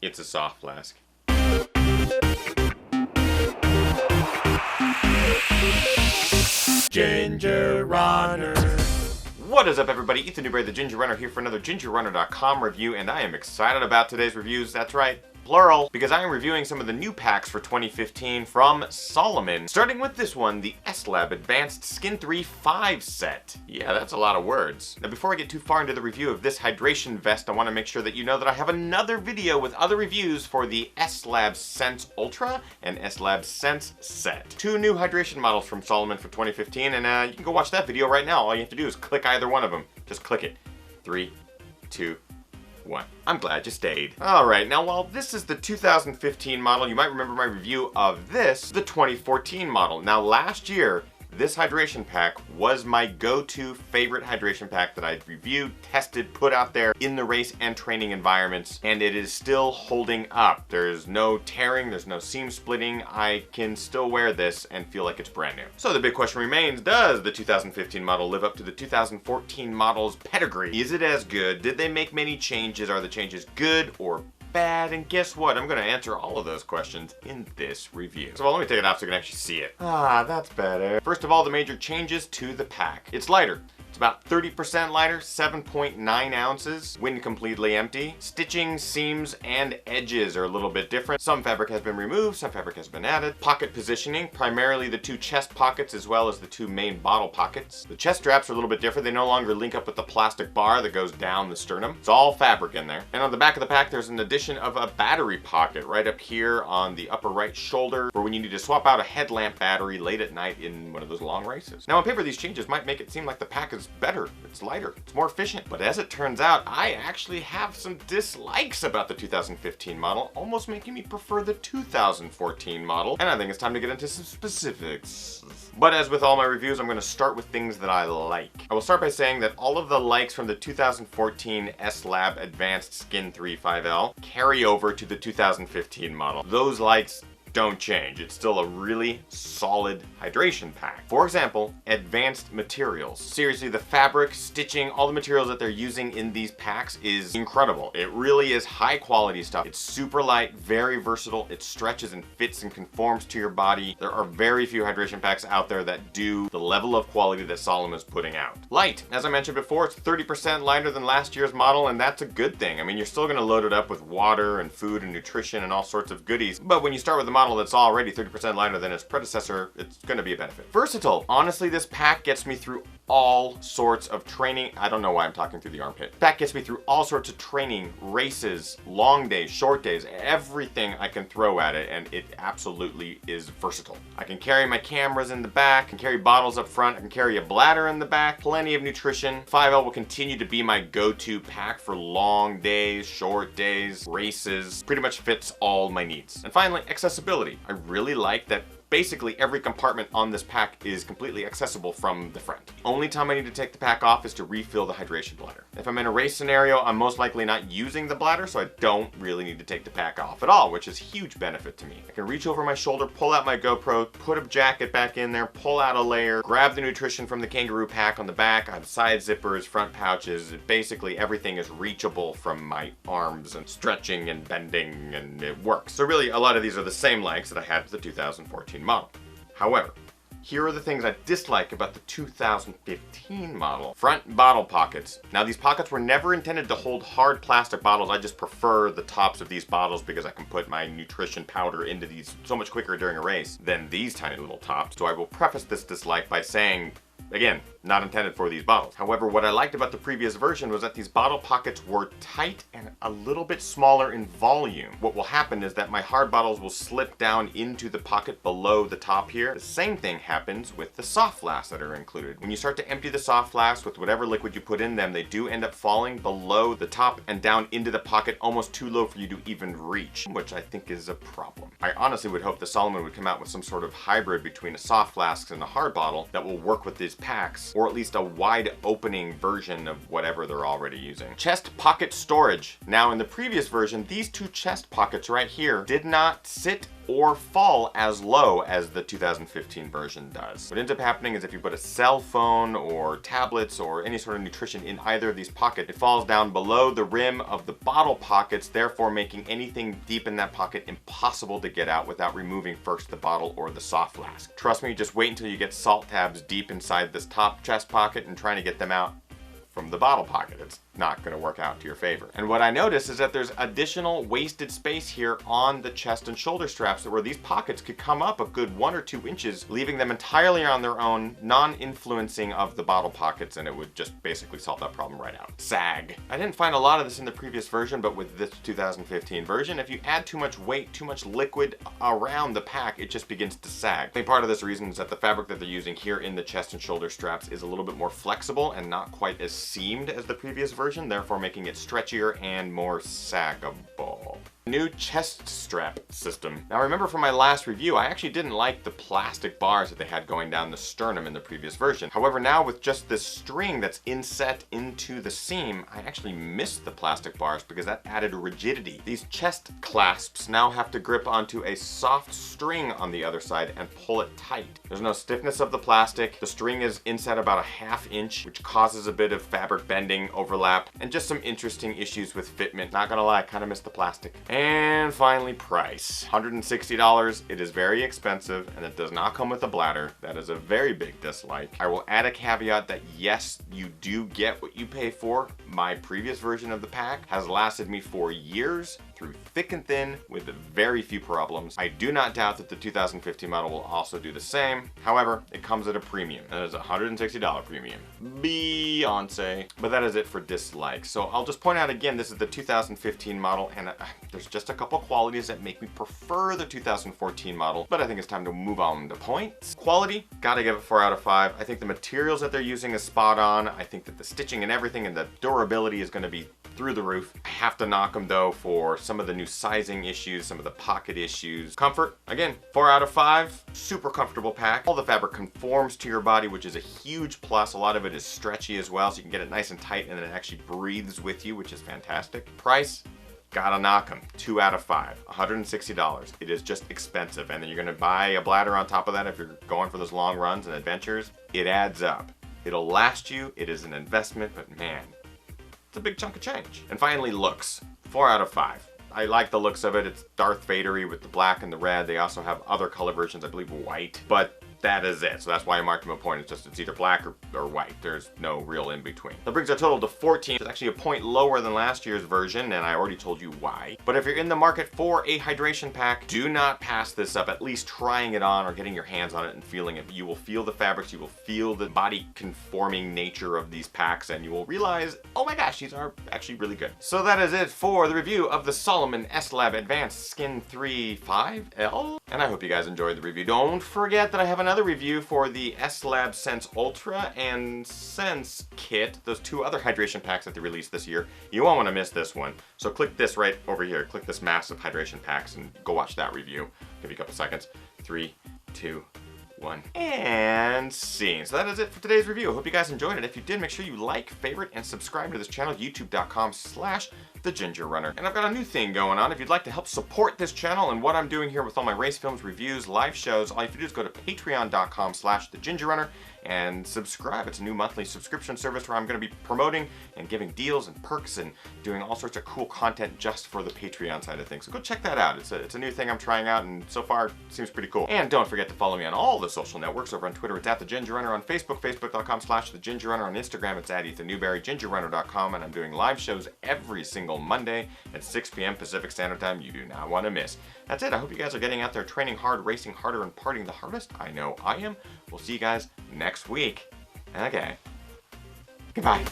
It's a soft flask. Ginger Runner. What is up, everybody? Ethan Newberry, the Ginger Runner, here for another GingerRunner.com review, and I am excited about today's reviews. That's right, plural, because I am reviewing some of the new packs for 2015 from Salomon, starting with this one, the S-LAB Adv Skin3 5 set. Yeah, that's a lot of words. Now, before I get too far into the review of this hydration vest, I want to make sure that you know that I have another video with other reviews for the S-LAB Sense Ultra and S-LAB Sense set. Two new hydration models from Salomon for 2015, and you can go watch that video right now. All you have to do is click either one of them. Just click it. 3, 2, 1. I'm glad you stayed. Alright, now while this is the 2015 model, you might remember my review of this, the 2014 model. Now last year, this hydration pack was my go-to favorite hydration pack that I'd reviewed, tested, put out there in the race and training environments, and it is still holding up. There's no tearing, there's no seam splitting. I can still wear this and feel like it's brand new. So the big question remains, does the 2015 model live up to the 2014 model's pedigree? Is it as good? Did they make many changes? Are the changes good or bad? And guess what? I'm going to answer all of those questions in this review. So let me take it off so you can actually see it. Ah, that's better. First of all, the major changes to the pack. It's lighter. It's about 30% lighter, 7.9 ounces, when completely empty. Stitching, seams, and edges are a little bit different. Some fabric has been removed, some fabric has been added. Pocket positioning, primarily the two chest pockets as well as the two main bottle pockets. The chest straps are a little bit different. They no longer link up with the plastic bar that goes down the sternum. It's all fabric in there. And on the back of the pack, there's an addition of a battery pocket right up here on the upper right shoulder for when you need to swap out a headlamp battery late at night in one of those long races. Now on paper, these changes might make it seem like the pack is better, it's lighter, it's more efficient. But as it turns out, I actually have some dislikes about the 2015 model, almost making me prefer the 2014 model. And I think it's time to get into some specifics. But as with all my reviews, I'm going to start with things that I like. I will start by saying that all of the likes from the 2014 S-LAB Adv Skin3 5L carry over to the 2015 model. Those likes don't change. It's still a really solid hydration pack. For example, advanced materials. Seriously, the fabric, stitching, all the materials that they're using in these packs is incredible. It really is high quality stuff. It's super light, very versatile. It stretches and fits and conforms to your body. There are very few hydration packs out there that do the level of quality that Salomon is putting out. Light. As I mentioned before, it's 30% lighter than last year's model, and that's a good thing. I mean, you're still going to load it up with water and food and nutrition and all sorts of goodies, but when you start with the model that's already 30% lighter than its predecessor, it's going to be a benefit. Versatile. Honestly, this pack gets me through all sorts of training. I don't know why I'm talking through the armpit. Pack gets me through all sorts of training, races, long days, short days, everything I can throw at it, and it absolutely is versatile. I can carry my cameras in the back, I can carry bottles up front, I can carry a bladder in the back, plenty of nutrition. 5L will continue to be my go-to pack for long days, short days, races. Pretty much fits all my needs. And finally, accessibility. I really like that basically every compartment on this pack is completely accessible from the front. Only time I need to take the pack off is to refill the hydration bladder. If I'm in a race scenario, I'm most likely not using the bladder, so I don't really need to take the pack off at all, which is a huge benefit to me. I can reach over my shoulder, pull out my GoPro, put a jacket back in there, pull out a layer, grab the nutrition from the kangaroo pack on the back. I have side zippers, front pouches. Basically everything is reachable from my arms and stretching and bending, and it works. So really, a lot of these are the same lengths that I had with the 2014 model. However, here are the things I dislike about the 2015 model. Front bottle pockets. Now these pockets were never intended to hold hard plastic bottles. I just prefer the tops of these bottles because I can put my nutrition powder into these so much quicker during a race than these tiny little tops. So I will preface this dislike by saying, again, not intended for these bottles. However, what I liked about the previous version was that these bottle pockets were tight and a little bit smaller in volume. What will happen is that my hard bottles will slip down into the pocket below the top here. The same thing happens with the soft flasks that are included. When you start to empty the soft flasks with whatever liquid you put in them, they do end up falling below the top and down into the pocket, almost too low for you to even reach, which I think is a problem. I honestly would hope that Salomon would come out with some sort of hybrid between a soft flask and a hard bottle that will work with these packs, or at least a wide opening version of whatever they're already using. Chest pocket storage. Now in the previous version, these two chest pockets right here did not sit or fall as low as the 2015 version does. What ends up happening is if you put a cell phone or tablets or any sort of nutrition in either of these pockets, it falls down below the rim of the bottle pockets, therefore making anything deep in that pocket impossible to get out without removing first the bottle or the soft flask. Trust me, just wait until you get salt tabs deep inside this top chest pocket and trying to get them out from the bottle pocket. It's not going to work out to your favor. And what I noticed is that there's additional wasted space here on the chest and shoulder straps where these pockets could come up a good 1 or 2 inches, leaving them entirely on their own, non-influencing of the bottle pockets, and it would just basically solve that problem right out. Sag. I didn't find a lot of this in the previous version, but with this 2015 version, if you add too much weight, too much liquid around the pack, it just begins to sag. I think part of this reason is that the fabric that they're using here in the chest and shoulder straps is a little bit more flexible and not quite as seamed as the previous version, therefore making it stretchier and more saggable. New chest strap system. Now remember from my last review, I actually didn't like the plastic bars that they had going down the sternum in the previous version. However, now with just this string that's inset into the seam, I actually missed the plastic bars because that added rigidity. These chest clasps now have to grip onto a soft string on the other side and pull it tight. There's no stiffness of the plastic. The string is inset about a 1/2 inch, which causes a bit of fabric bending, overlap, and just some interesting issues with fitment. Not gonna lie, I kind of missed the plastic. And finally, price. $160. It is very expensive and it does not come with a bladder. That is a very big dislike. I will add a caveat that yes, you do get what you pay for. My previous version of the pack has lasted me for years through thick and thin with very few problems. I do not doubt that the 2015 model will also do the same. However, it comes at a premium. That is a $160 premium. Beyonce. But that is it for dislikes. So I'll just point out again, this is the 2015 model and there's just a couple qualities that make me prefer the 2014 model, but I think it's time to move on to points. Quality, gotta give it 4 out of 5. I think the materials that they're using is spot on. I think that the stitching and everything and the durability is gonna be through the roof. I have to knock them though for some of the new sizing issues, some of the pocket issues. Comfort, again, 4 out of 5. Super comfortable pack. All the fabric conforms to your body, which is a huge plus. A lot of it is stretchy as well, so you can get it nice and tight and then it actually breathes with you, which is fantastic. Price, gotta knock them. 2 out of 5. $160. It is just expensive. And then you're gonna buy a bladder on top of that if you're going for those long runs and adventures. It adds up. It'll last you. It is an investment, but man, it's a big chunk of change. And finally, looks. 4 out of 5. I like the looks of it. It's Darth Vader-y with the black and the red. They also have other color versions, I believe white, but that is it. So that's why I marked them a point. It's either black or white. There's no real in between. That brings our total to 14. It's actually a point lower than last year's version, and I already told you why. But if you're in the market for a hydration pack, do not pass this up. At least trying it on or getting your hands on it and feeling it. You will feel the fabrics, you will feel the body conforming nature of these packs, and you will realize, oh my gosh, these are actually really good. So that is it for the review of the Salomon S-LAB Adv Skin3 5L. And I hope you guys enjoyed the review. Don't forget that I have another review for the S-LAB Sense Ultra and Sense Kit, those 2 other hydration packs that they released this year. You won't want to miss this one. So click this right over here. Click this massive hydration packs and go watch that review. Give you a couple seconds. 3, 2, 1, and scene. So that is it for today's review. I hope you guys enjoyed it. If you did, make sure you like, favorite, and subscribe to this channel, youtube.com/thegingerrunner. And I've got a new thing going on. If you'd like to help support this channel and what I'm doing here with all my race films, reviews, live shows, all you have to do is go to patreon.com/thegingerrunner and subscribe. It's a new monthly subscription service where I'm going to be promoting and giving deals and perks and doing all sorts of cool content just for the Patreon side of things. So go check that out. It's a new thing I'm trying out, and so far it seems pretty cool. And don't forget to follow me on all the social networks. Over on Twitter, it's @thegingerrunner. On Facebook, facebook.com/thegingerrunner. On Instagram, it's @EthanNewberry, gingerrunner.com, and I'm doing live shows every single Monday at 6 p.m. Pacific Standard Time. You do not want to miss. That's it. I hope you guys are getting out there training hard, racing harder, and partying the hardest. I know I am. We'll see you guys next week. Okay. Goodbye.